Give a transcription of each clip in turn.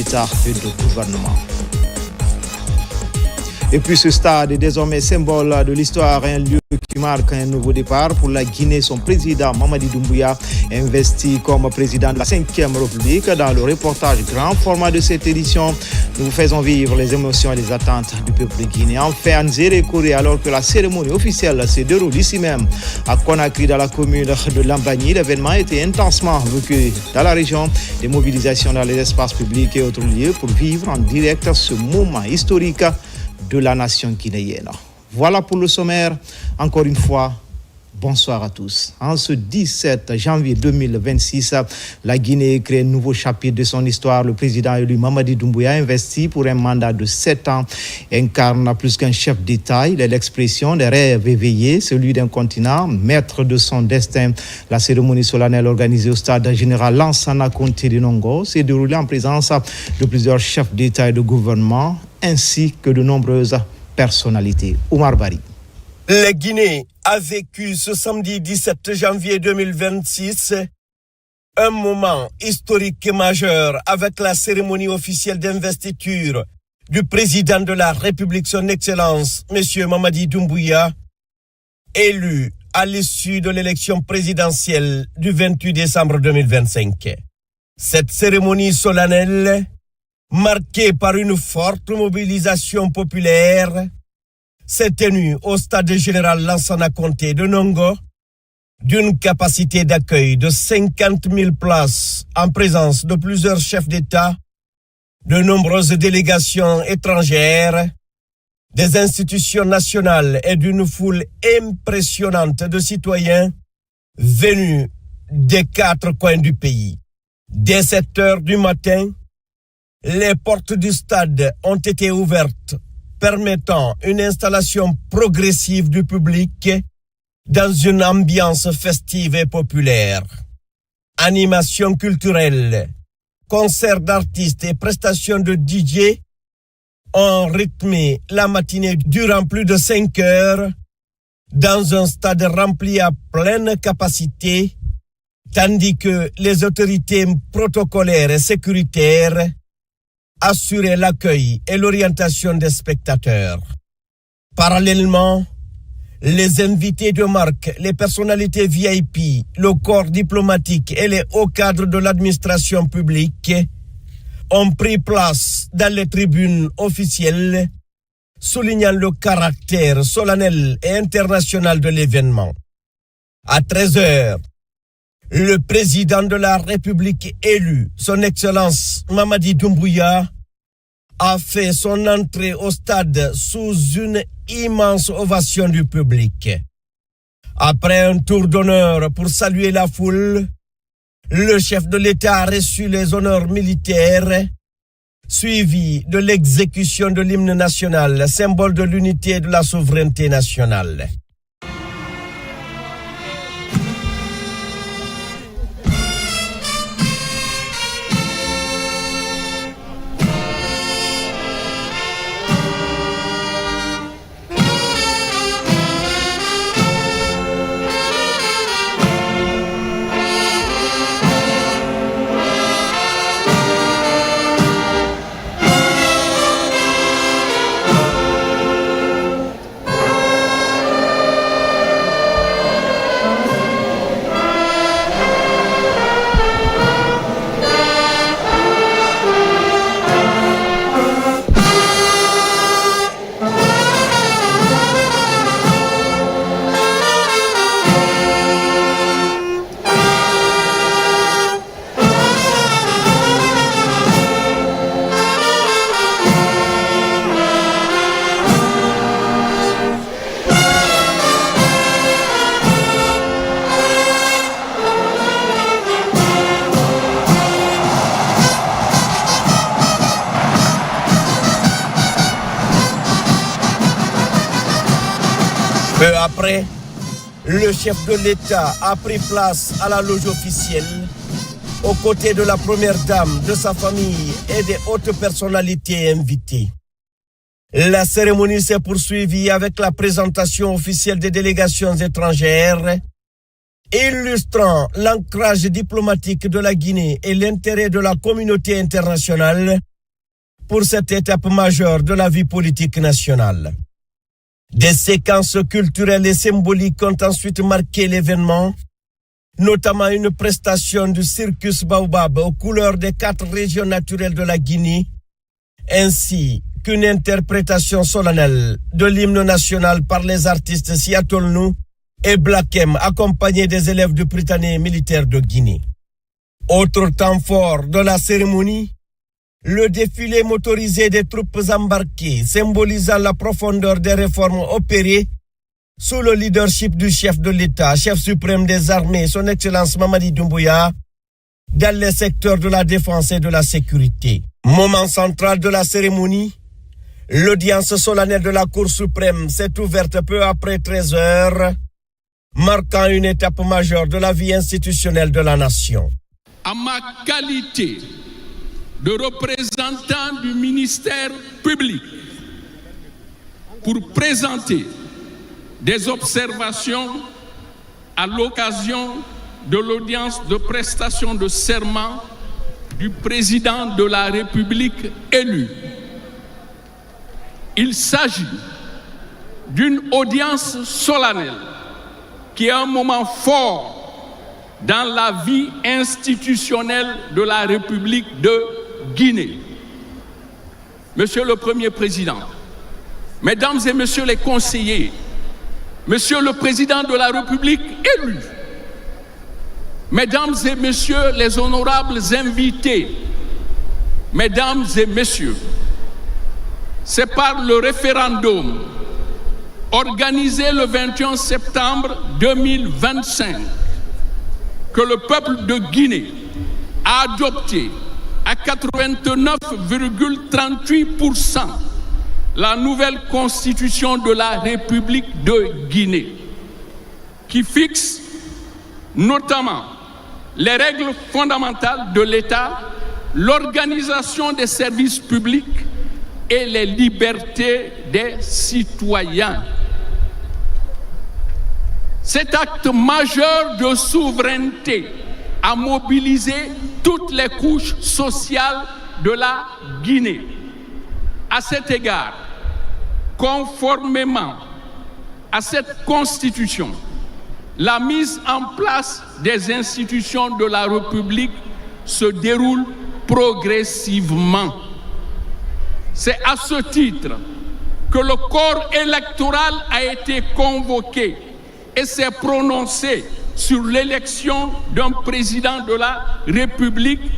d'État et de gouvernement. Et puis ce stade est désormais symbole de l'histoire, un lieu qui marque un nouveau départ pour la Guinée. Son président Mamadi Doumbouya investi comme président de la 5e République. Dans le reportage grand format de cette édition, nous vous faisons vivre les émotions et les attentes du peuple guinéen. Enfin, Nzéré Kouré, alors que la cérémonie officielle se déroule ici même à Conakry, dans la commune de Lambagny. L'événement a été intensement vécu dans la région. Des mobilisations dans les espaces publics et autres lieux pour vivre en direct ce moment historique de la nation guinéenne. Voilà pour le sommaire. Encore une fois, bonsoir à tous. En ce 17 janvier 2026, la Guinée crée un nouveau chapitre de son histoire. Le président élu Mamadi Doumbouya, investi pour un mandat de 7 ans, incarne plus qu'un chef d'État. Il est l'expression des rêves éveillés, celui d'un continent, maître de son destin. La cérémonie solennelle organisée au stade général Lansana Conté de Nongo s'est déroulée en présence de plusieurs chefs d'État et de gouvernement, ainsi que de nombreuses personnalités. Oumar Bari. La Guinée a vécu ce samedi 17 janvier 2026 un moment historique et majeur avec la cérémonie officielle d'investiture du président de la République, son Excellence, M. Mamadi Doumbouya, élu à l'issue de l'élection présidentielle du 28 décembre 2025. Cette cérémonie solennelle, marquée par une forte mobilisation populaire, s'est tenue au stade général Lansana Conté de Nongo, d'une capacité d'accueil de 50 000 places en présence de plusieurs chefs d'État, de nombreuses délégations étrangères, des institutions nationales et d'une foule impressionnante de citoyens venus des 4 coins du pays. Dès 7 heures du matin, les portes du stade ont été ouvertes, permettant une installation progressive du public dans une ambiance festive et populaire. Animation culturelle, concerts d'artistes et prestations de DJ ont rythmé la matinée durant plus de 5 heures dans un stade rempli à pleine capacité, tandis que les autorités protocolaires et sécuritaires assurer l'accueil et l'orientation des spectateurs. Parallèlement, les invités de marque, les personnalités VIP, le corps diplomatique et les hauts cadres de l'administration publique ont pris place dans les tribunes officielles, soulignant le caractère solennel et international de l'événement. À 13 heures, le président de la République élu, son Excellence Mamadi Doumbouya, a fait son entrée au stade sous une immense ovation du public. Après un tour d'honneur pour saluer la foule, le chef de l'État a reçu les honneurs militaires, suivi de l'exécution de l'hymne national, symbole de l'unité et de la souveraineté nationale. Peu après, le chef de l'État a pris place à la loge officielle, aux côtés de la première dame, de sa famille et des hautes personnalités invitées. La cérémonie s'est poursuivie avec la présentation officielle des délégations étrangères, illustrant l'ancrage diplomatique de la Guinée et l'intérêt de la communauté internationale pour cette étape majeure de la vie politique nationale. Des séquences culturelles et symboliques ont ensuite marqué l'événement, notamment une prestation du Circus Baobab aux couleurs des 4 régions naturelles de la Guinée, ainsi qu'une interprétation solennelle de l'hymne national par les artistes Seattle Nou et Black M, accompagnés des élèves du Prytanée militaire de Guinée. Autre temps fort de la cérémonie, le défilé motorisé des troupes embarquées, symbolisant la profondeur des réformes opérées sous le leadership du chef de l'État, chef suprême des armées, son Excellence Mamadi Doumbouya, dans les secteurs de la défense et de la sécurité. Moment central de la cérémonie, l'audience solennelle de la Cour suprême s'est ouverte peu après 13 heures, marquant une étape majeure de la vie institutionnelle de la nation. À ma qualité de représentant du ministère public, pour présenter des observations à l'occasion de l'audience de prestation de serment du président de la République élu. Il s'agit d'une audience solennelle qui est un moment fort dans la vie institutionnelle de la République de Guinée. Monsieur le Premier Président, Mesdames et Messieurs les conseillers, Monsieur le Président de la République élu, Mesdames et Messieurs les honorables invités, Mesdames et Messieurs, c'est par le référendum organisé le 21 septembre 2025 que le peuple de Guinée a adopté à 89,38% la nouvelle constitution de la République de Guinée, qui fixe notamment les règles fondamentales de l'État, l'organisation des services publics et les libertés des citoyens. Cet acte majeur de souveraineté a mobilisé toutes les couches sociales de la Guinée. À cet égard, conformément à cette constitution, la mise en place des institutions de la République se déroule progressivement. C'est à ce titre que le corps électoral a été convoqué et s'est prononcé sur l'élection d'un président de la République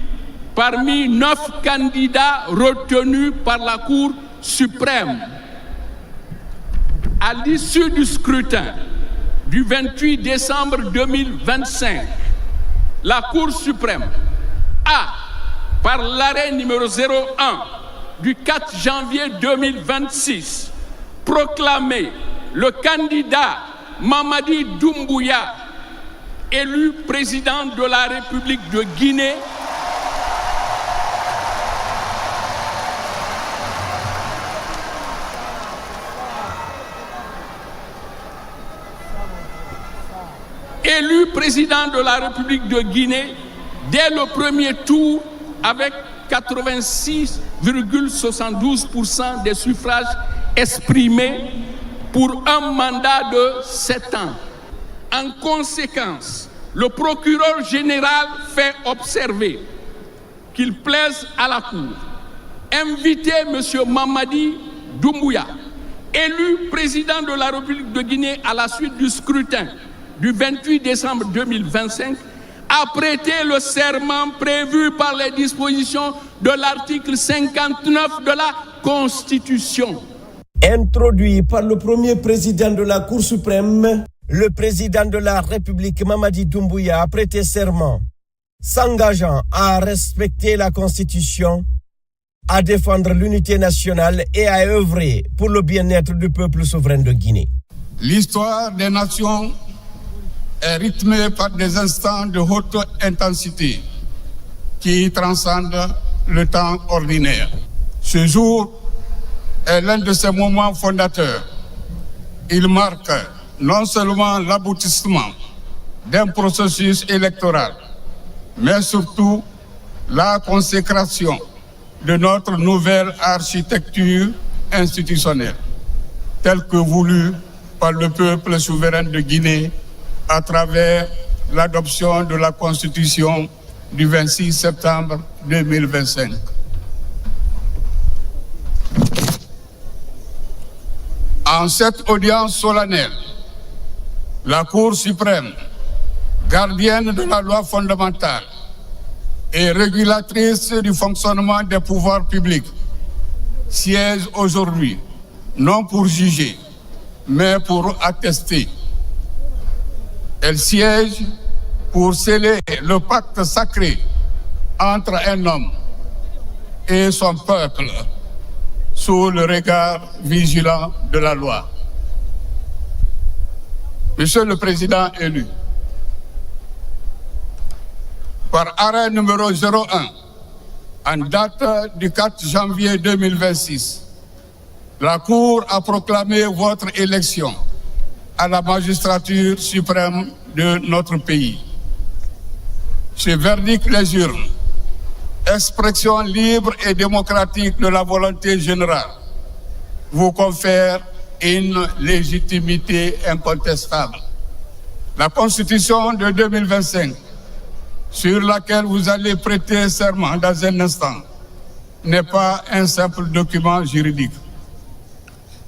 parmi 9 candidats retenus par la Cour suprême. À l'issue du scrutin du 28 décembre 2025, la Cour suprême a, par l'arrêt numéro 01 du 4 janvier 2026, proclamé le candidat Mamadi Doumbouya élu président de la République de Guinée dès le premier tour avec 86,72% des suffrages exprimés pour un mandat de 7 ans. En conséquence, le procureur général fait observer qu'il plaise à la Cour inviter M. Mamadi Doumbouya, élu président de la République de Guinée à la suite du scrutin du 28 décembre 2025, a prêté le serment prévu par les dispositions de l'article 59 de la Constitution. Introduit par le premier président de la Cour suprême, le président de la République Mamadi Doumbouya a prêté serment, s'engageant à respecter la Constitution, à défendre l'unité nationale et à œuvrer pour le bien-être du peuple souverain de Guinée. L'histoire des nations est rythmée par des instants de haute intensité qui transcendent le temps ordinaire. Ce jour est l'un de ces moments fondateurs. Il marque non seulement l'aboutissement d'un processus électoral, mais surtout la consécration de notre nouvelle architecture institutionnelle, telle que voulue par le peuple souverain de Guinée à travers l'adoption de la Constitution du 26 septembre 2025. En cette audience solennelle, la Cour suprême, gardienne de la loi fondamentale et régulatrice du fonctionnement des pouvoirs publics, siège aujourd'hui, non pour juger, mais pour attester. Elle siège pour sceller le pacte sacré entre un homme et son peuple sous le regard vigilant de la loi. Monsieur le Président élu, par arrêt numéro 01, en date du 4 janvier 2026, la Cour a proclamé votre élection à la magistrature suprême de notre pays. Ce verdict les urnes, expression libre et démocratique de la volonté générale, vous confère une légitimité incontestable. La Constitution de 2025, sur laquelle vous allez prêter serment dans un instant, n'est pas un simple document juridique.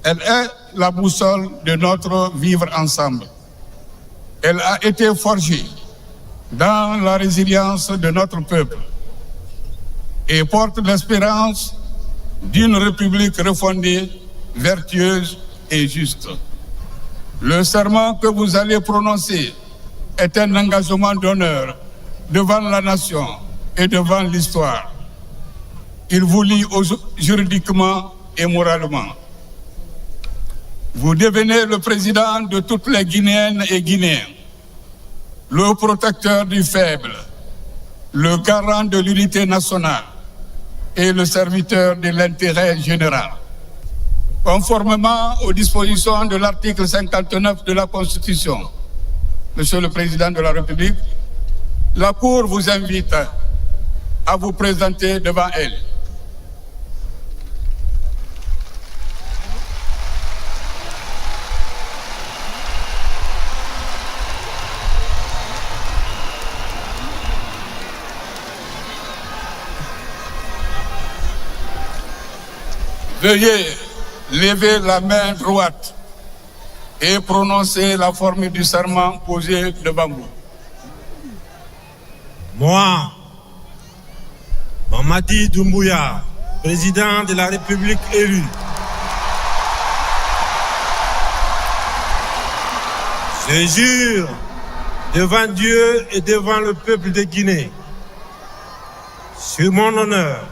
Elle est la boussole de notre vivre ensemble. Elle a été forgée dans la résilience de notre peuple et porte l'espérance d'une république refondée, vertueuse et juste. Le serment que vous allez prononcer est un engagement d'honneur devant la nation et devant l'histoire. Il vous lie juridiquement et moralement. Vous devenez le président de toutes les Guinéennes et Guinéens, le protecteur du faible, le garant de l'unité nationale et le serviteur de l'intérêt général. Conformément aux dispositions de l'article 59 de la Constitution, Monsieur le Président de la République, la Cour vous invite à vous présenter devant elle. Veuillez lever la main droite et prononcer la formule du serment posé devant vous. Moi, Mamadi Doumbouya, président de la République élu, je jure devant Dieu et devant le peuple de Guinée, sur mon honneur,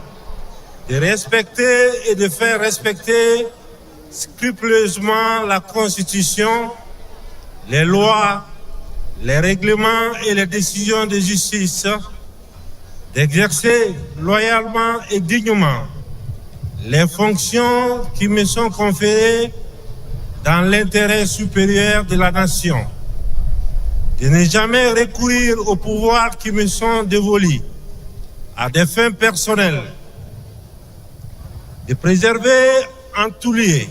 de respecter et de faire respecter scrupuleusement la Constitution, les lois, les règlements et les décisions de justice, d'exercer loyalement et dignement les fonctions qui me sont conférées dans l'intérêt supérieur de la nation, de ne jamais recourir aux pouvoirs qui me sont dévolus à des fins personnelles, de préserver en tout lieu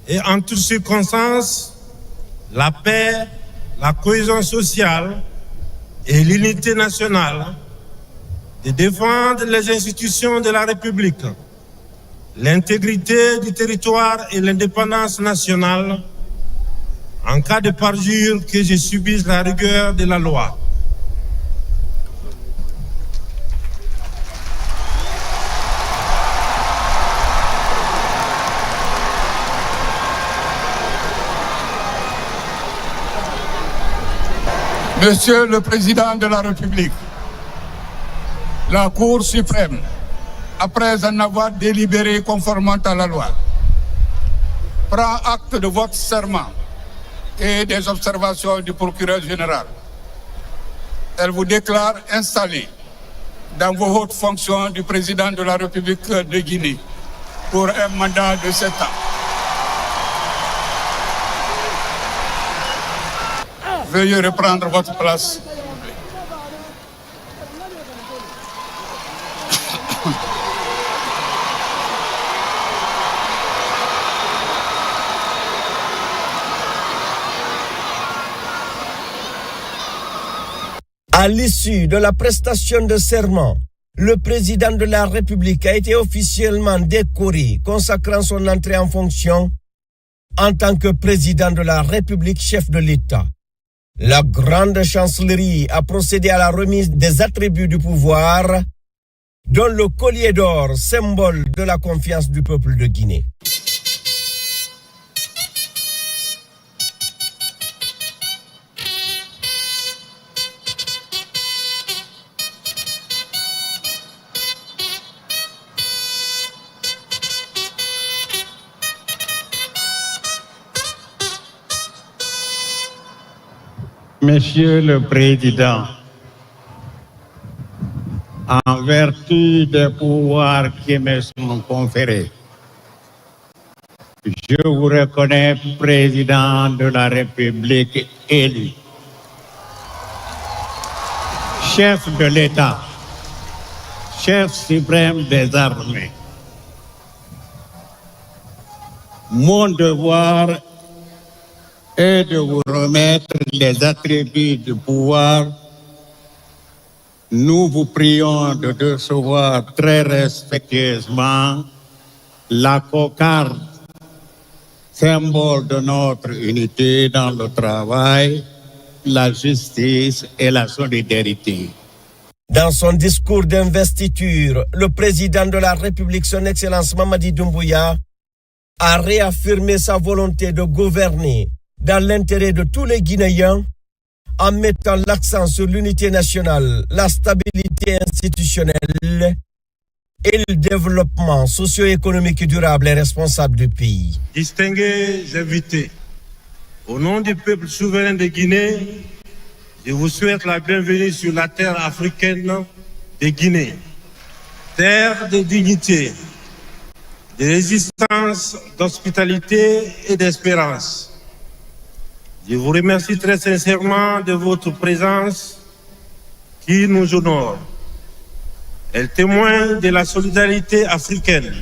et en toutes circonstances la paix, la cohésion sociale et l'unité nationale, de défendre les institutions de la République, l'intégrité du territoire et l'indépendance nationale, en cas de parjure que je subisse la rigueur de la loi. Monsieur le Président de la République, la Cour suprême, après en avoir délibéré conformément à la loi, prend acte de votre serment et des observations du procureur général. Elle vous déclare installé dans vos hautes fonctions du Président de la République de Guinée pour un mandat de 7 ans. Veuillez reprendre votre place. À l'issue de la prestation de serment, le président de la République a été officiellement décoré, consacrant son entrée en fonction en tant que président de la République, chef de l'État. La grande chancellerie a procédé à la remise des attributs du pouvoir, dont le collier d'or, symbole de la confiance du peuple de Guinée. Monsieur le Président, en vertu des pouvoirs qui me sont conférés, je vous reconnais président de la République élu, chef de l'État, chef suprême des armées. Mon devoir est de vous remettre les attributs du pouvoir. Nous vous prions de recevoir très respectueusement la cocarde, symbole de notre unité dans le travail, la justice et la solidarité. Dans son discours d'investiture, le président de la République, son Excellence Mamadi Doumbouya, a réaffirmé sa volonté de gouverner dans l'intérêt de tous les Guinéens, en mettant l'accent sur l'unité nationale, la stabilité institutionnelle et le développement socio-économique et durable et responsable du pays. Distingués invités, au nom du peuple souverain de Guinée, je vous souhaite la bienvenue sur la terre africaine de Guinée, terre de dignité, de résistance, d'hospitalité et d'espérance. Je vous remercie très sincèrement de votre présence qui nous honore. Elle témoigne de la solidarité africaine,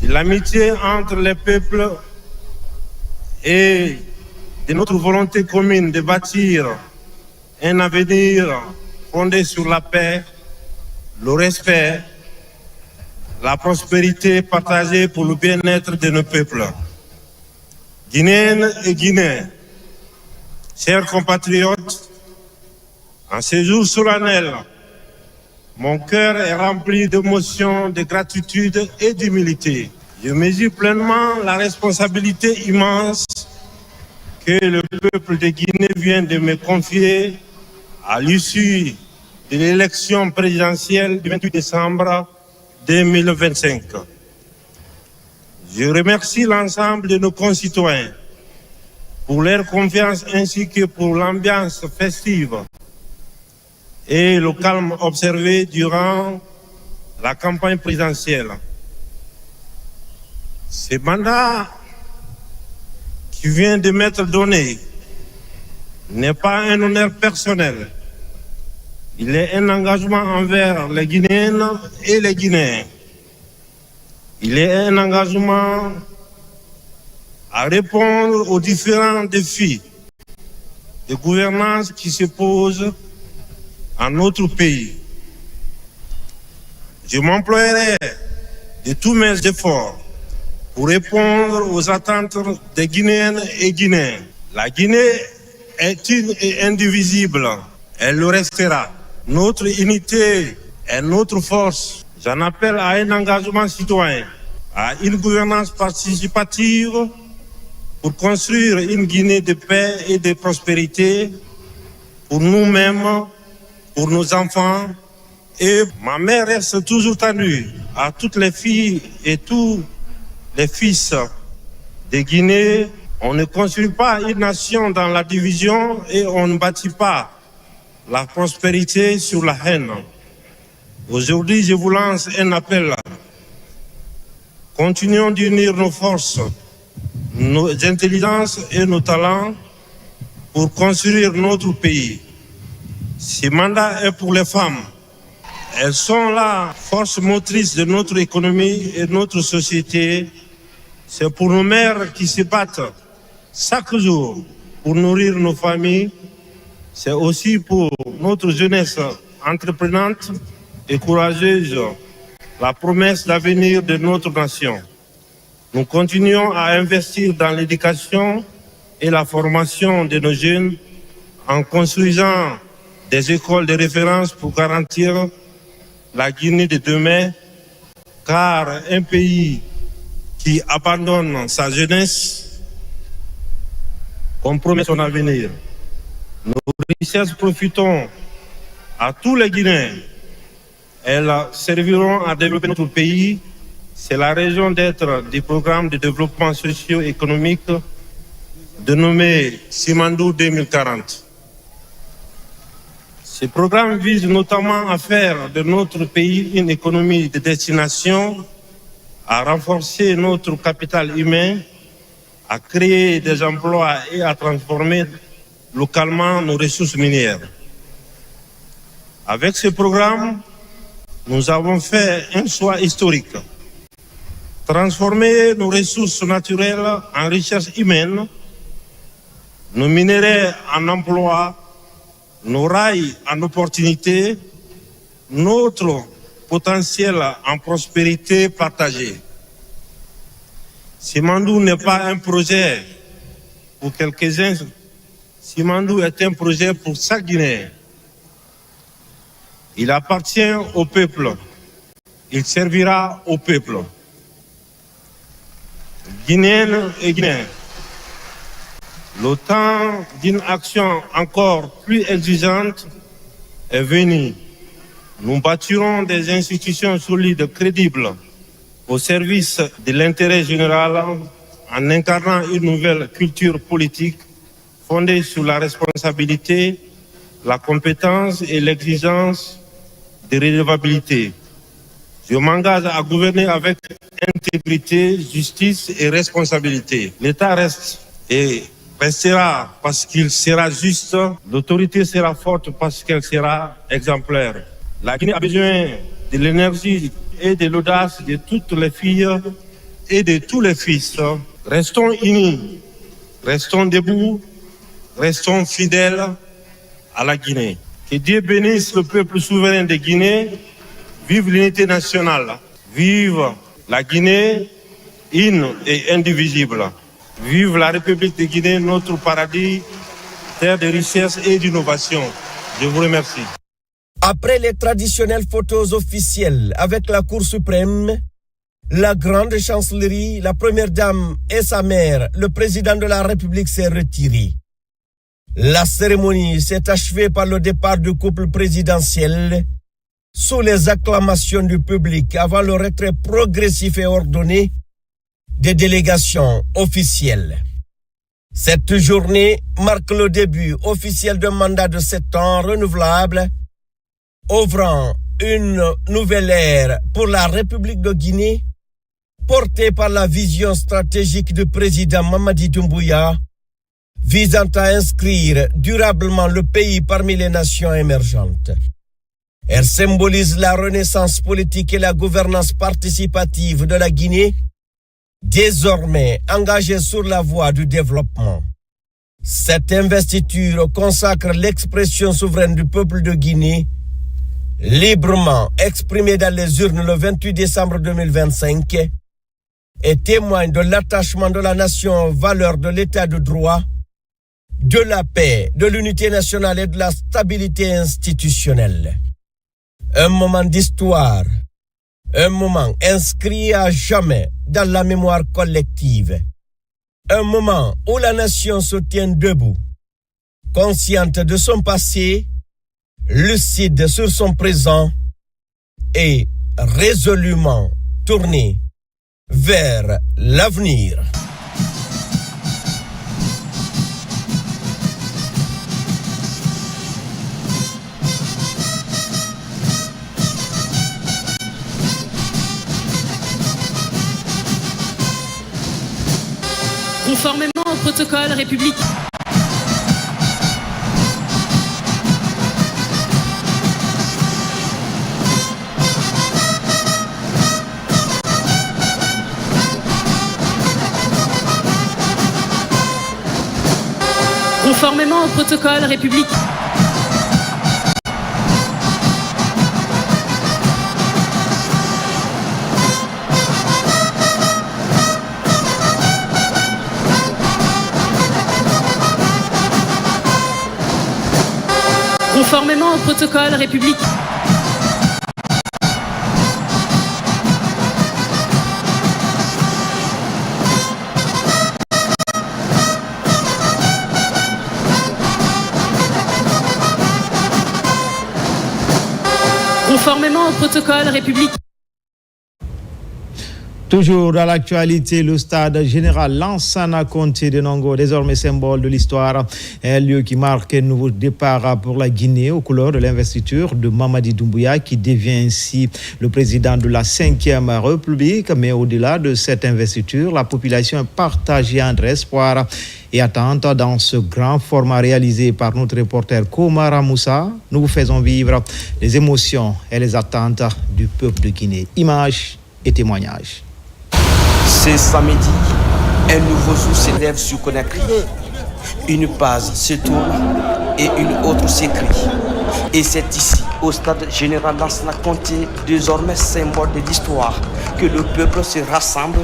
de l'amitié entre les peuples et de notre volonté commune de bâtir un avenir fondé sur la paix, le respect, la prospérité partagée pour le bien-être de nos peuples. Guinéennes et Guinéens, chers compatriotes, en ces jours solennels, mon cœur est rempli d'émotions, de gratitude et d'humilité. Je mesure pleinement la responsabilité immense que le peuple de Guinée vient de me confier à l'issue de l'élection présidentielle du 28 décembre 2025. Je remercie l'ensemble de nos concitoyens pour leur confiance ainsi que pour l'ambiance festive et le calme observé durant la campagne présidentielle. Ce mandat qui vient de m'être donné n'est pas un honneur personnel. Il est un engagement envers les Guinéennes et les Guinéens. Il est un engagement à répondre aux différents défis de gouvernance qui se posent à notre pays. Je m'emploierai de tous mes efforts pour répondre aux attentes des Guinéennes et Guinéens. La Guinée est une et indivisible. Elle le restera. Notre unité est notre force. J'en appelle à un engagement citoyen, à une gouvernance participative pour construire une Guinée de paix et de prospérité pour nous-mêmes, pour nos enfants. Et ma mère reste toujours tendue à toutes les filles et tous les fils de Guinée. On ne construit pas une nation dans la division et on ne bâtit pas la prospérité sur la haine. Aujourd'hui, je vous lance un appel. Continuons d'unir nos forces, nos intelligences et nos talents pour construire notre pays. Ce mandat est pour les femmes. Elles sont la force motrice de notre économie et de notre société. C'est pour nos mères qui se battent chaque jour pour nourrir nos familles, C'est aussi pour notre jeunesse entreprenante et courageuse la promesse d'avenir de notre nation. Nous continuons à investir dans l'éducation et la formation de nos jeunes en construisant des écoles de référence pour garantir la Guinée de demain, car un pays qui abandonne sa jeunesse compromet son avenir. Nos richesses profitons à tous les Guinéens. Elles serviront à développer notre pays. C'est la raison d'être du programme de développement socio-économique dénommé Simandou 2040. Ce programme vise notamment à faire de notre pays une économie de destination, à renforcer notre capital humain, à créer des emplois et à transformer localement nos ressources minières. Avec ce programme, nous avons fait un choix historique. Transformer nos ressources naturelles en richesses humaines, nos minerais en emplois, nos rails en opportunités, notre potentiel en prospérité partagée. Simandou n'est pas un projet pour quelques-uns. Simandou est un projet pour chaque Guinéen. Il appartient au peuple. Il servira au peuple. Guinéennes et Guinéens, le temps d'une action encore plus exigeante est venu. Nous bâtirons des institutions solides, crédibles, au service de l'intérêt général, en incarnant une nouvelle culture politique fondée sur la responsabilité, la compétence et l'exigence de redevabilité. Je m'engage à gouverner avec intégrité, justice et responsabilité. L'État reste et restera parce qu'il sera juste. L'autorité sera forte parce qu'elle sera exemplaire. La Guinée a besoin de l'énergie et de l'audace de toutes les filles et de tous les fils. Restons unis, restons debout, restons fidèles à la Guinée. Que Dieu bénisse le peuple souverain de Guinée. Vive l'unité nationale. Vive la Guinée, une et indivisible. Vive la République de Guinée, notre paradis, terre de richesse et d'innovation. Je vous remercie. Après les traditionnelles photos officielles avec la Cour suprême, la grande chancellerie, la première dame et sa mère, le président de la République s'est retiré. La cérémonie s'est achevée par le départ du couple présidentiel sous les acclamations du public avant le retrait progressif et ordonné des délégations officielles. Cette journée marque le début officiel d'un mandat de 7 ans renouvelable, ouvrant une nouvelle ère pour la République de Guinée, portée par la vision stratégique du président Mamadi Doumbouya, visant à inscrire durablement le pays parmi les nations émergentes. Elle symbolise la renaissance politique et la gouvernance participative de la Guinée, désormais engagée sur la voie du développement. Cette investiture consacre l'expression souveraine du peuple de Guinée, librement exprimée dans les urnes le 28 décembre 2025, et témoigne de l'attachement de la nation aux valeurs de l'état de droit, de la paix, de l'unité nationale et de la stabilité institutionnelle. Un moment d'histoire, un moment inscrit à jamais dans la mémoire collective. Un moment où la nation se tient debout, consciente de son passé, lucide sur son présent et résolument tournée vers l'avenir. Conformément au protocole républicain. Conformément au protocole républicain. Conformément au protocole républicain. Conformément au protocole républicain. Toujours dans l'actualité, le stade général Lansana Conté de Nongo, désormais symbole de l'histoire, un lieu qui marque un nouveau départ pour la Guinée aux couleurs de l'investiture de Mamadi Doumbouya, qui devient ainsi le président de la 5e République. Mais au-delà de cette investiture, la population est partagée entre espoir et attente dans ce grand format réalisé par notre reporter Komara Moussa. Nous vous faisons vivre les émotions et les attentes du peuple de Guinée. Images et témoignages. Ce samedi, un nouveau jour s'élève sur Conakry. Une page se tourne et une autre s'écrit. Et c'est ici, au stade général Lansana Conté, désormais symbole de l'histoire, que le peuple se rassemble,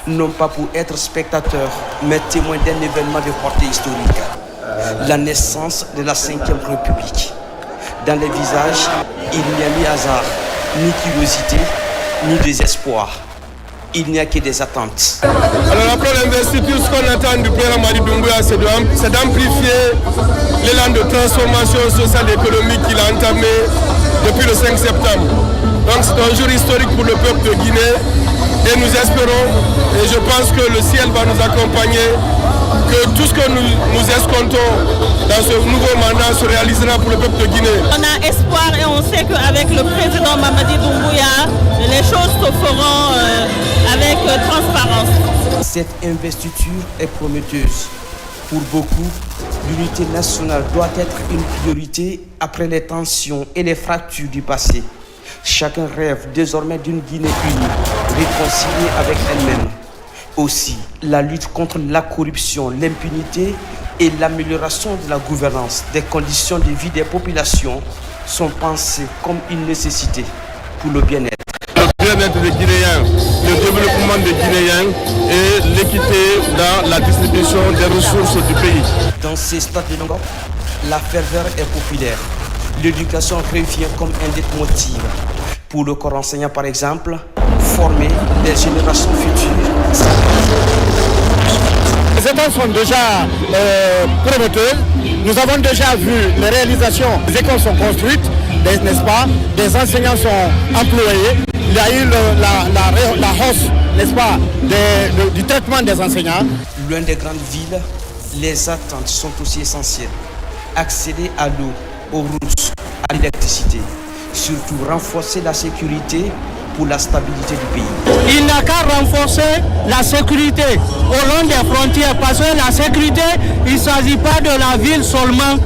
non pas pour être spectateur, mais témoin d'un événement de portée historique. La naissance de la 5e République. Dans les visages, il n'y a ni hasard, ni curiosité, ni désespoir. Il n'y a que des attentes. Alors après l'investiture, ce qu'on attend du président Mamadi Doumbouya, c'est d'amplifier l'élan de transformation sociale et économique qu'il a entamé depuis le 5 septembre. Donc c'est un jour historique pour le peuple de Guinée et nous espérons, et je pense que le ciel va nous accompagner, que tout ce que nous escomptons dans ce nouveau mandat se réalisera pour le peuple de Guinée. On a espoir et on sait qu'avec le président Mamadi Doumbouya, les choses se feront avec transparence. Cette investiture est prometteuse. Pour beaucoup, l'unité nationale doit être une priorité après les tensions et les fractures du passé. Chacun rêve désormais d'une Guinée unie, réconciliée avec elle-même. Aussi, la lutte contre la corruption, l'impunité et l'amélioration de la gouvernance des conditions de vie des populations sont pensées comme une nécessité pour le bien-être. Le bien-être des Guinéens, le développement des Guinéens et l'équité dans la distribution des ressources du pays. Dans ces stades de Nongo, la ferveur est populaire. L'éducation revient comme un leitmotiv. Pour le corps enseignant, par exemple, former les générations futures. Les écoles sont déjà prometteuses. Nous avons déjà vu les réalisations. Les écoles sont construites, n'est-ce pas? Des enseignants sont employés. Il y a eu la hausse, n'est-ce pas, du traitement des enseignants. Loin des grandes villes, les attentes sont aussi essentielles. Accéder à l'eau, aux routes, à l'électricité. Surtout renforcer la sécurité pour la stabilité du pays. Il n'a qu'à renforcer la sécurité au long des frontières, parce que la sécurité, il ne s'agit pas de la ville seulement.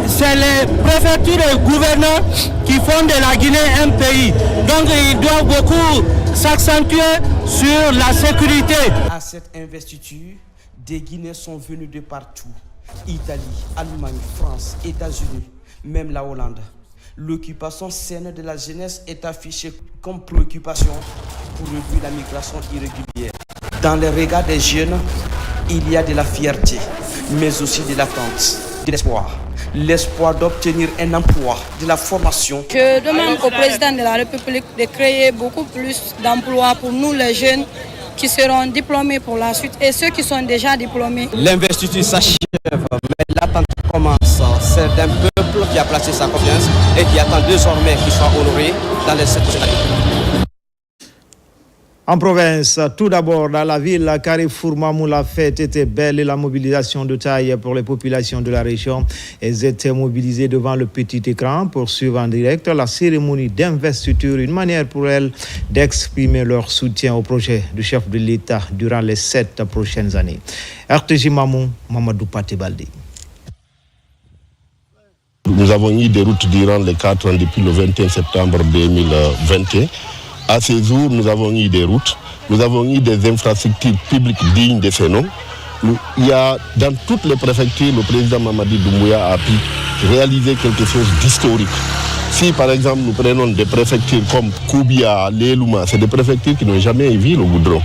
C'est les préfectures et gouverneurs qui font de la Guinée un pays. Donc ils doivent beaucoup s'accentuer sur la sécurité. À cette investiture, des Guinéens sont venus de partout. Italie, Allemagne, France, États-Unis, même la Hollande. L'occupation saine de la jeunesse est affichée comme préoccupation pour réduire la migration irrégulière. Dans les regards des jeunes, il y a de la fierté, mais aussi de l'attente, de l'espoir. L'espoir d'obtenir un emploi, de la formation. Je demande au président de la République de créer beaucoup plus d'emplois pour nous les jeunes qui seront diplômés pour la suite et ceux qui sont déjà diplômés. L'investiture s'achève, mais l'attente commence. C'est d'un peuple qui a placé sa confiance et qui attend désormais qu'il soit honoré dans les 7 prochaines années. En province, tout d'abord, dans la ville, Carrefour Mamou, la fête était belle et la mobilisation de taille pour les populations de la région. Elles étaient mobilisées devant le petit écran pour suivre en direct la cérémonie d'investiture, une manière pour elles d'exprimer leur soutien au projet du chef de l'État durant les 7 prochaines années. RTJ Mamou, Mamadou Paté-Baldé. Nous avons eu des routes durant les 4 ans depuis le 21 septembre 2021. À ces jours, nous avons eu des routes, nous avons eu des infrastructures publiques dignes de ce nom. Il y a dans toutes les préfectures, le président Mamadi Doumbouya a pu réaliser quelque chose d'historique. Si par exemple nous prenons des préfectures comme Koubia, Lélouma, c'est des préfectures qui n'ont jamais vu le goudron.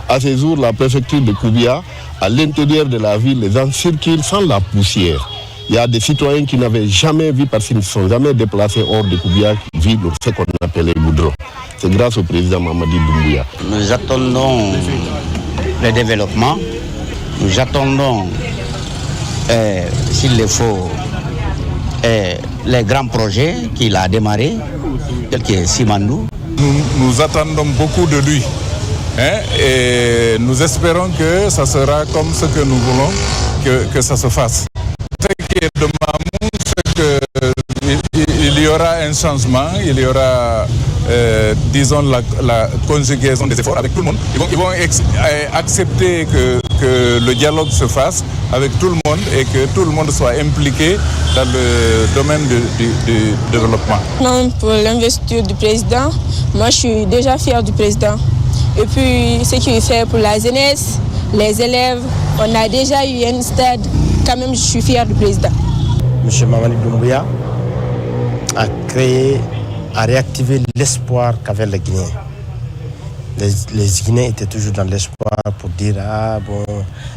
À ces jours, la préfecture de Koubia, à l'intérieur de la ville, les gens circulent sans la poussière. Il y a des citoyens qui n'avaient jamais vu, parce qu'ils ne sont jamais déplacés hors de Koubia, vivre ce qu'on appelait le goudron. C'est grâce au président Mamadi Doumbouya. Nous attendons le développement. Nous attendons, s'il le faut, les grands projets qu'il a démarrés, tel que Simandou. Nous attendons beaucoup de lui. Et nous espérons que ça sera comme ce que nous voulons que ça se fasse. Ce qui est de Mamou, c'est qu'il y aura un changement, il y aura, disons, la conjugaison des efforts avec tout le monde. Ils vont accepter que le dialogue se fasse avec tout le monde et que tout le monde soit impliqué dans le domaine du développement. Non, pour l'investiture du président, moi je suis déjà fier du président. Et puis ce qu'il fait pour la jeunesse, les élèves, on a déjà eu un stade, quand même je suis fier du président. M. Mamadi Doumbouya a réactivé l'espoir qu'avaient les Guinéens. Les Guinéens étaient toujours dans l'espoir pour dire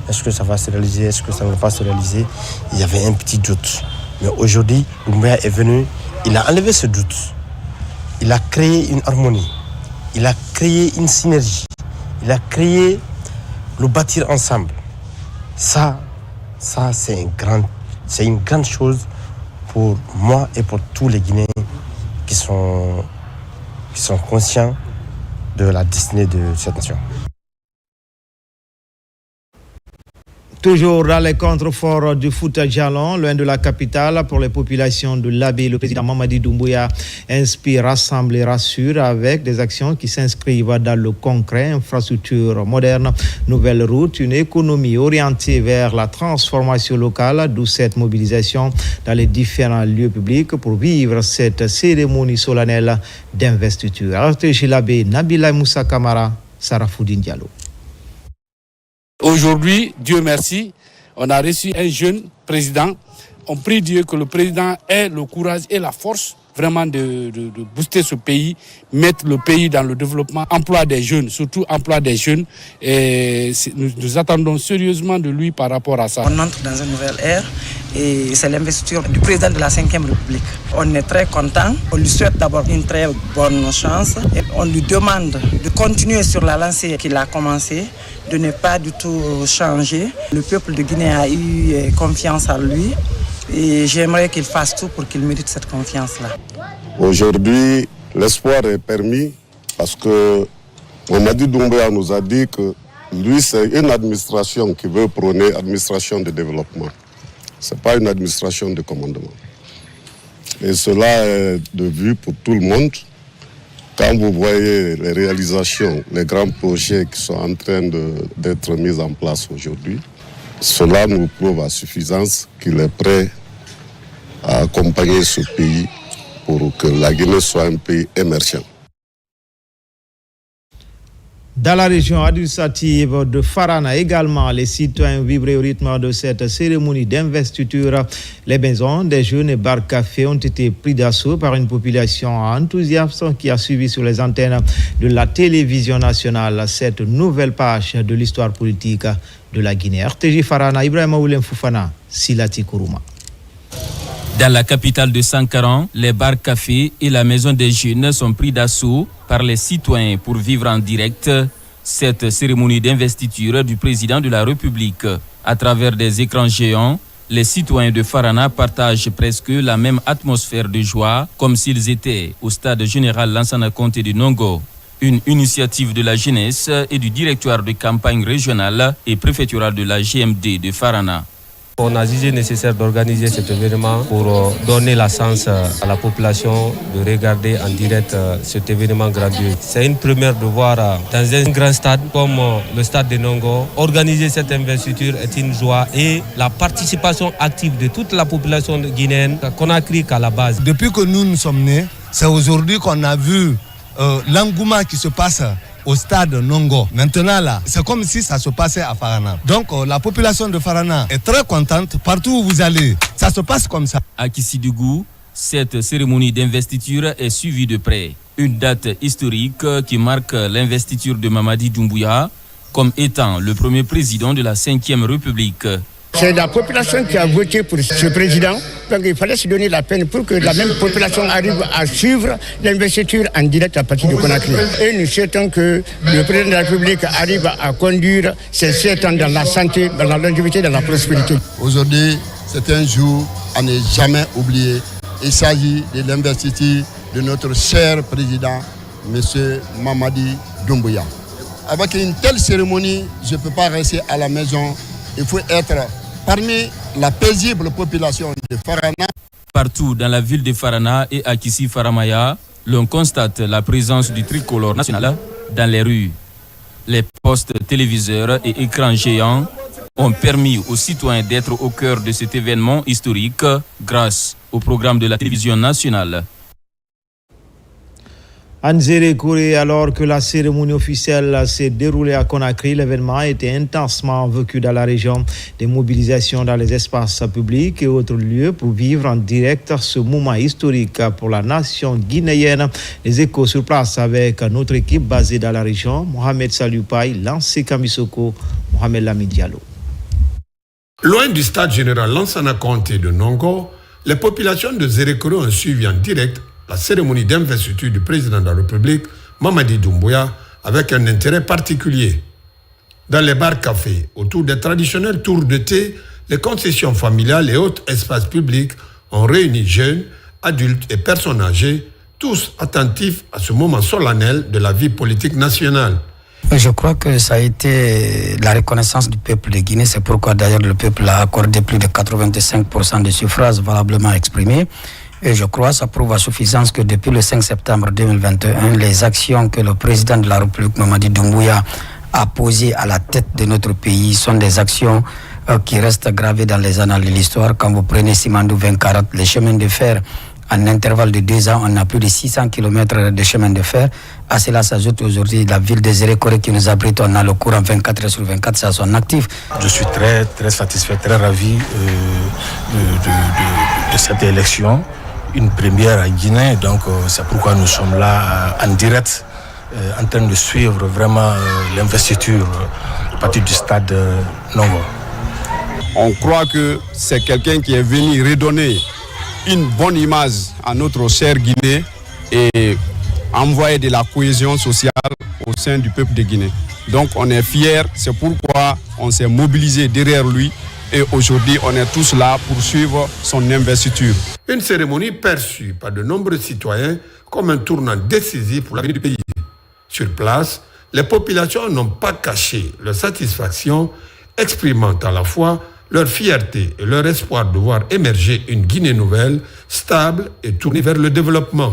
est-ce que ça va se réaliser, est-ce que ça ne va pas se réaliser. Il y avait un petit doute. Mais aujourd'hui, Doumbouya est venu, il a enlevé ce doute. Il a créé une harmonie. Il a créé une synergie. Il a créé le bâtir ensemble. Ça c'est une grande chose pour moi et pour tous les Guinéens qui sont conscients de la destinée de cette nation. Toujours dans les contreforts du Fouta Djallon, loin de la capitale, pour les populations de l'Abbé, le président Mamadi Doumbouya inspire, rassemble et rassure avec des actions qui s'inscrivent dans le concret, infrastructures modernes, nouvelles routes, une économie orientée vers la transformation locale, d'où cette mobilisation dans les différents lieux publics pour vivre cette cérémonie solennelle d'investiture. Chez l'Abbé, Nabila Moussa Kamara, Sarafoudine Diallo. Aujourd'hui, Dieu merci, on a reçu un jeune président. On prie Dieu que le président ait le courage et la force vraiment de booster ce pays, mettre le pays dans le développement, emploi des jeunes, surtout emploi des jeunes. Et nous attendons sérieusement de lui par rapport à ça. On entre dans une nouvelle ère et c'est l'investiture du président de la 5e République. On est très content. On lui souhaite d'abord une très bonne chance et on lui demande de continuer sur la lancée qu'il a commencée, de ne pas du tout changer. Le peuple de Guinée a eu confiance en lui et j'aimerais qu'il fasse tout pour qu'il mérite cette confiance-là. Aujourd'hui, l'espoir est permis parce que Mamadi Doumbouya nous a dit que lui, c'est une administration qui veut prôner administration de développement. Ce n'est pas une administration de commandement. Et cela est de vue pour tout le monde. Quand vous voyez les réalisations, les grands projets qui sont en train d'être mis en place aujourd'hui, cela nous prouve à suffisance qu'il est prêt à accompagner ce pays pour que la Guinée soit un pays émergent. Dans la région administrative de Farana également, les citoyens vibraient au rythme de cette cérémonie d'investiture. Les maisons des jeunes et bars cafés ont été pris d'assaut par une population enthousiaste qui a suivi sur les antennes de la télévision nationale cette nouvelle page de l'histoire politique de la Guinée. RTG Farana, Ibrahima Oulem Foufana, Silati Kourouma. Dans la capitale de Sankaran, les bars cafés et la maison des jeunes sont pris d'assaut par les citoyens pour vivre en direct cette cérémonie d'investiture du président de la République. À travers des écrans géants, les citoyens de Farana partagent presque la même atmosphère de joie comme s'ils étaient au stade général Lansana Conté de Nongo. Une initiative de la jeunesse et du directoire de campagne régionale et préfectorale de la GMD de Farana. On a jugé nécessaire d'organiser cet événement pour donner la chance à la population de regarder en direct cet événement grandiose. C'est une première de voir dans un grand stade comme le stade de Nongo. Organiser cette investiture est une joie et la participation active de toute la population guinéenne qu'on a créé qu'à la base. Depuis que nous sommes nés, c'est aujourd'hui qu'on a vu l'engouement qui se passe au stade Nongo. Maintenant là, c'est comme si ça se passait à Farana. Donc la population de Farana est très contente. Partout où vous allez, ça se passe comme ça. À Kissidougou, cette cérémonie d'investiture est suivie de près. Une date historique qui marque l'investiture de Mamadi Doumbouya comme étant le premier président de la 5e République. C'est la population qui a voté pour ce président. Donc il fallait se donner la peine pour que la même population arrive à suivre l'investiture en direct à partir de Conakry. Et nous souhaitons que le président de la République arrive à conduire ces 7 ans dans la santé, dans la longévité, dans la prospérité. Aujourd'hui, c'est un jour à ne jamais oublier. Il s'agit de l'investiture de notre cher président, M. Mamadi Doumbouya. Avec une telle cérémonie, je ne peux pas rester à la maison. Il faut être parmi la paisible population de Farana. Partout dans la ville de Farana et à Kissi-Faramaya, l'on constate la présence du tricolore national dans les rues. Les postes téléviseurs et écrans géants ont permis aux citoyens d'être au cœur de cet événement historique grâce au programme de la télévision nationale. Anzere Kouré, alors que la cérémonie officielle s'est déroulée à Conakry, l'événement a été intensement vécu dans la région. Des mobilisations dans les espaces publics et autres lieux pour vivre en direct ce moment historique pour la nation guinéenne. Les échos sur place avec notre équipe basée dans la région, Mohamed Salioupaï, Lancé Kamisoko, Mohamed Lamid Diallo. Loin du stade général Lansana Conté de Nongo, les populations de Zérékoré ont suivi en direct la cérémonie d'investiture du président de la République, Mamadi Doumbouya, avec un intérêt particulier. Dans les bars-cafés, autour des traditionnels tours de thé, les concessions familiales et autres espaces publics ont réuni jeunes, adultes et personnes âgées, tous attentifs à ce moment solennel de la vie politique nationale. Je crois que ça a été la reconnaissance du peuple de Guinée. C'est pourquoi d'ailleurs le peuple a accordé plus de 85% de suffrages valablement exprimés. Et je crois que ça prouve à suffisance que depuis le 5 septembre 2021, les actions que le président de la République, Mamadi Doumbouya, a posées à la tête de notre pays sont des actions qui restent gravées dans les annales de l'histoire. Quand vous prenez Simandou 2040, les chemins de fer, en intervalle de 2 ans, on a plus de 600 km de chemin de fer. À cela s'ajoute aujourd'hui la ville de Zérékoré qui nous abrite. On a le courant 24 heures sur 24, c'est à son actif. Je suis très, très satisfait, très ravi de cette élection. Une première à Guinée, donc c'est pourquoi nous sommes là en direct, en train de suivre vraiment l'investiture à partir du stade Nongo. On croit que c'est quelqu'un qui est venu redonner une bonne image à notre cher Guinée et envoyer de la cohésion sociale au sein du peuple de Guinée. Donc on est fiers, c'est pourquoi on s'est mobilisé derrière lui. Et aujourd'hui, on est tous là pour suivre son investiture. Une cérémonie perçue par de nombreux citoyens comme un tournant décisif pour l'avenir du pays. Sur place, les populations n'ont pas caché leur satisfaction, exprimant à la fois leur fierté et leur espoir de voir émerger une Guinée nouvelle, stable et tournée vers le développement.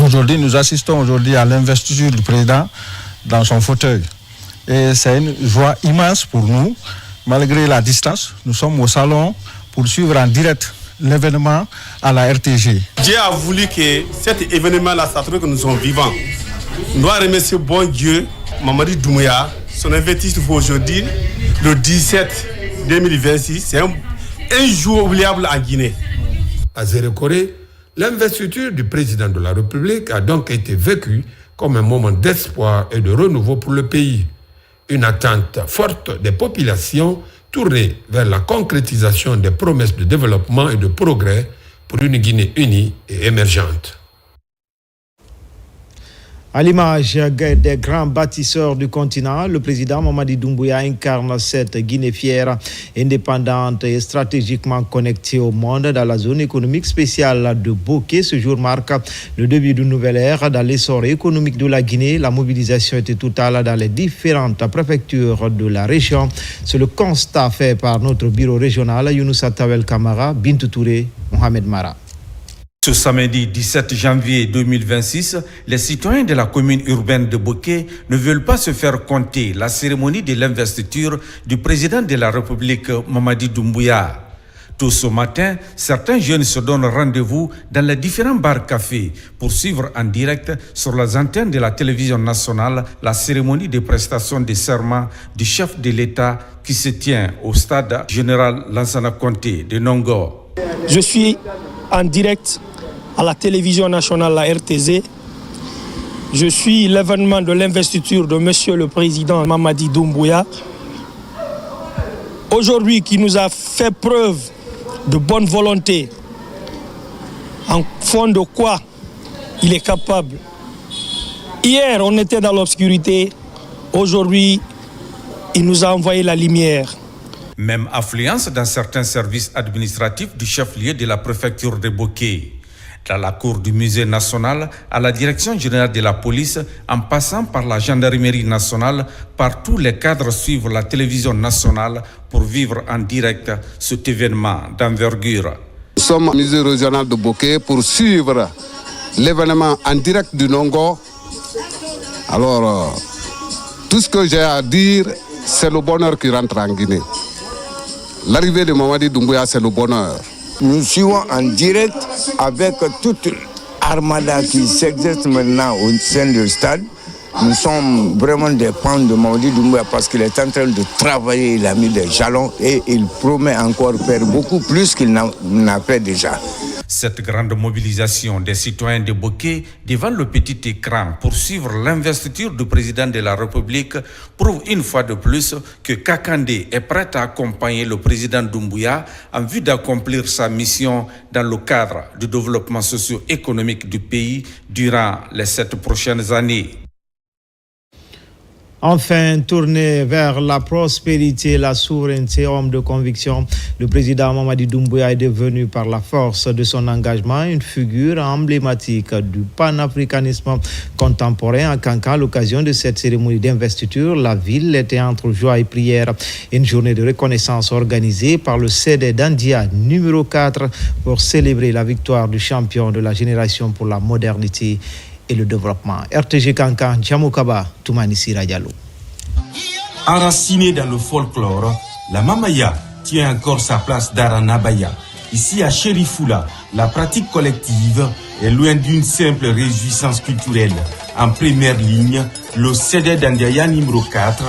Aujourd'hui, nous assistons à l'investiture du président dans son fauteuil. Et c'est une joie immense pour nous. Malgré la distance, nous sommes au salon pour suivre en direct l'événement à la RTG. Dieu a voulu que cet événement-là, ça trouve que nous sommes vivants. Nous devons remercier bon Dieu, Mamadi Doumbouya, son investiture aujourd'hui, le 17 2026. C'est un jour oubliable en Guinée. À Zérékoré, l'investiture du président de la République a donc été vécue comme un moment d'espoir et de renouveau pour le pays. Une attente forte des populations tournée vers la concrétisation des promesses de développement et de progrès pour une Guinée unie et émergente. À l'image des grands bâtisseurs du continent, le président Mamadi Doumbouya incarne cette Guinée fière, indépendante et stratégiquement connectée au monde dans la zone économique spéciale de Bokeh. Ce jour marque le début d'une nouvelle ère dans l'essor économique de la Guinée. La mobilisation était totale dans les différentes préfectures de la région. C'est le constat fait par notre bureau régional, Younoussa Tawel Kamara, Bintou Touré, Mohamed Mara. Ce samedi 17 janvier 2026, les citoyens de la commune urbaine de Bokeh ne veulent pas se faire compter la cérémonie de l'investiture du président de la République, Mamadi Doumbouya. Tôt ce matin, certains jeunes se donnent rendez-vous dans les différents bars-cafés pour suivre en direct sur les antennes de la télévision nationale la cérémonie de prestation de serment du chef de l'État qui se tient au stade général Lansana Conté de Nongo. Je suis en direct à la télévision nationale, la RTZ. Je suis l'événement de l'investiture de Monsieur le Président Mamadi Doumbouya. aujourd'hui qui nous a fait preuve de bonne volonté, en fond de quoi il est capable. Hier, on était dans l'obscurité. Aujourd'hui, il nous a envoyé la lumière. Même affluence dans certains services administratifs du chef-lieu de la préfecture de Bokeh. Dans la cour du musée national, à la direction générale de la police, en passant par la gendarmerie nationale, partout les cadres suivent la télévision nationale pour vivre en direct cet événement d'envergure. Nous sommes au musée régional de Bokeh pour suivre l'événement en direct du Nongo. Alors, tout ce que j'ai à dire, c'est le bonheur qui rentre en Guinée. L'arrivée de Mamadi Doumbouya, c'est le bonheur. Nous suivons en direct avec toute l'armada qui s'exerce maintenant au sein du stade. Nous sommes vraiment des fans de Mamadi Doumbouya parce qu'il est en train de travailler, il a mis des jalons et il promet encore faire beaucoup plus qu'il n'a fait déjà. Cette grande mobilisation des citoyens de Bokeh devant le petit écran pour suivre l'investiture du président de la République prouve une fois de plus que Kakandé est prêt à accompagner le président Doumbouya en vue d'accomplir sa mission dans le cadre du développement socio-économique du pays durant les 7 prochaines années. Enfin, tourné vers la prospérité et la souveraineté, homme de conviction, le président Mamadi Doumbouya est devenu par la force de son engagement une figure emblématique du panafricanisme contemporain à Kankan. À l'occasion de cette cérémonie d'investiture, la ville était entre joie et prière. Une journée de reconnaissance organisée par le CD d'Andia numéro 4 pour célébrer la victoire du champion de la génération pour la modernité et le développement. RTG Kankan, Djamoukaba, Toumani Sira Diallo. Enracinée dans le folklore, la Mamaya tient encore sa place d'Aranabaya. Ici à Chérifoula, la pratique collective est loin d'une simple réjouissance culturelle. En première ligne, le CD d'Andiaya numéro 4,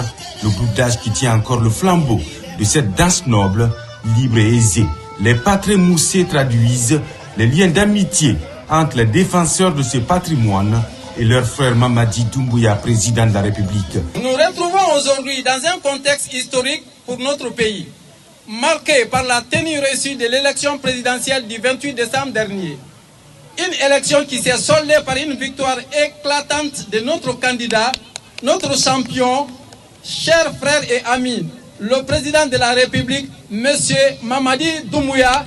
le groupe d'âge qui tient encore le flambeau de cette danse noble, libre et aisée. Les patrons moussés traduisent les liens d'amitié entre les défenseurs de ce patrimoine et leur frère Mamadi Doumbouya, président de la République. Nous retrouvons aujourd'hui dans un contexte historique pour notre pays, marqué par la tenue reçue de l'élection présidentielle du 28 décembre dernier. Une élection qui s'est soldée par une victoire éclatante de notre candidat, notre champion, cher frère et ami, le président de la République, M. Mamadi Doumbouya,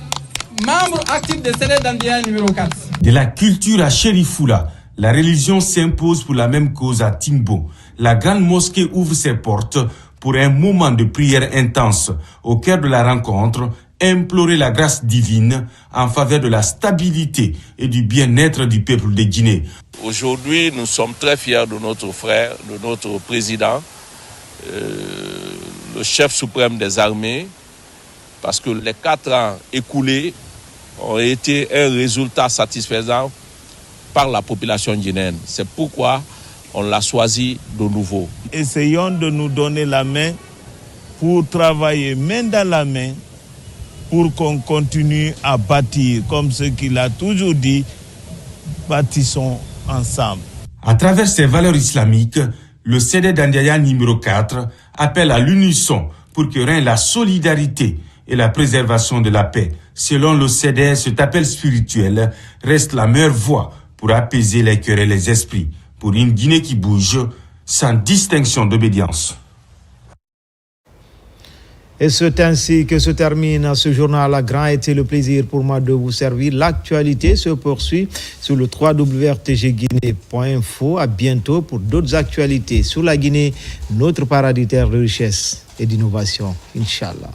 membre actif de CD d'Andia numéro 4. De la culture à Chérifoula, la religion s'impose pour la même cause à Timbo. La grande mosquée ouvre ses portes pour un moment de prière intense. Au cœur de la rencontre, implorer la grâce divine en faveur de la stabilité et du bien-être du peuple de Guinée. Aujourd'hui, nous sommes très fiers de notre frère, de notre président, le chef suprême des armées, parce que les 4 ans écoulés ont été un résultat satisfaisant par la population guinéenne. C'est pourquoi on l'a choisi de nouveau. Essayons de nous donner la main pour travailler main dans la main pour qu'on continue à bâtir, comme ce qu'il a toujours dit, bâtissons ensemble. À travers ses valeurs islamiques, le CD d'Andiaya numéro 4 appelle à l'unisson pour que règne la solidarité et la préservation de la paix. Selon le CD, cet appel spirituel reste la meilleure voie pour apaiser les cœurs et les esprits, pour une Guinée qui bouge sans distinction d'obédience. Et c'est ainsi que se termine ce journal. A grand été le plaisir pour moi de vous servir. L'actualité se poursuit sur le www.rtgguinée.info. À bientôt pour d'autres actualités sur la Guinée, notre paradis terre de richesse et d'innovation. Inch'Allah.